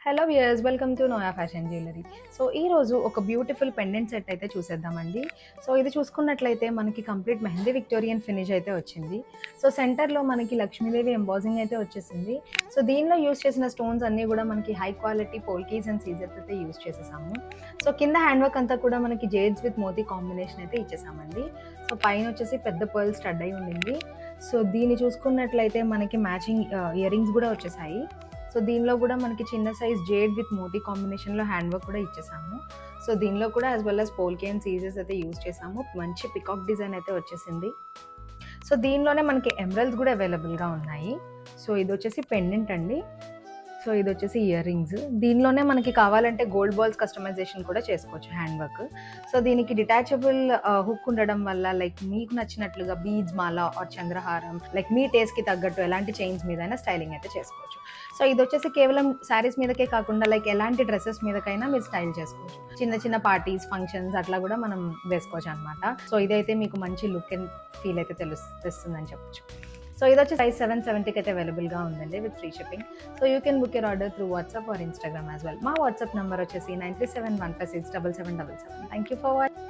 Hello viewers, welcome to Noah fashion jewellery. So ఈరోజు ఒక beautiful pendant set అయితే చూసేద్దామండి. సో ఇది చూసుకున్నట్లయితే మనకి కంప్లీట్ మెహందీ విక్టోరియన్ ఫినిష్ అయితే వచ్చింది. సో సెంటర్లో మనకి లక్ష్మీదేవి ఎంబాజింగ్ అయితే వచ్చేసింది. సో దీనిలో యూస్ చేసిన స్టోన్స్ అన్నీ కూడా మనకి high quality polkis and scissors అయితే యూస్ చేసేసాము. సో కింద హ్యాండ్ వర్క్ అంతా కూడా మనకి జేడ్స్ విత్ మోతీ కాంబినేషన్ అయితే ఇచ్చేసామండి. సో పైన వచ్చేసి పెద్ద పర్ల్ స్టడ్ అయి ఉండింది. సో దీన్ని చూసుకున్నట్లయితే మనకి మ్యాచింగ్ ఇయర్ రింగ్స్ కూడా వచ్చేసాయి. సో దీనిలో కూడా మనకి చిన్న సైజ్ జేడ్ విత్ మోతీ కాంబినేషన్లో హ్యాండ్ వర్క్ కూడా ఇచ్చేసాము. సో దీనిలో కూడా యాజ్ వెల్ యాజ్ పోల్కే అండ్ సీజర్స్ అయితే యూజ్ చేసాము. మంచి పికాక్ డిజైన్ అయితే వచ్చేసింది. సో దీనిలోనే మనకి ఎమరల్స్ కూడా అవైలబుల్గా ఉన్నాయి. సో ఇది వచ్చేసి పెండెంట్ అండి. సో ఇది వచ్చేసి ఇయర్ రింగ్స్. దీనిలోనే మనకి కావాలంటే గోల్డ్ బాల్స్ కస్టమైజేషన్ కూడా చేసుకోవచ్చు హ్యాండ్ వర్క్. సో దీనికి డిటాచబుల్ హుక్ ఉండడం వల్ల లైక్ మీకు నచ్చినట్లుగా బీడ్స్ మాల ఆర్ చంద్రహారం లైక్ మీ టేస్ట్కి తగ్గట్టు ఎలాంటి చైన్స్ మీదైనా స్టైలింగ్ అయితే చేసుకోవచ్చు. సో ఇది వచ్చేసి కేవలం శారీస్ మీదకే కాకుండా లైక్ ఎలాంటి డ్రెస్సెస్ మీదకైనా మీరు స్టైల్ చేసుకోవచ్చు. చిన్న చిన్న పార్టీస్ ఫంక్షన్స్ అట్లా కూడా మనం వేసుకోవచ్చు అనమాట. సో ఇదైతే మీకు మంచి లుక్ అండ్ ఫీల్ అయితే తెస్తుందని చెప్పొచ్చు. సో ఇది వచ్చి సైజ్ 770కి అయితే అవైలబుల్గా ఉందండి with free shipping. So you can book your order through WhatsApp or Instagram as well. మా వాట్సాప్ నెంబర్ వచ్చేసి 9371567777. Thank you for watching.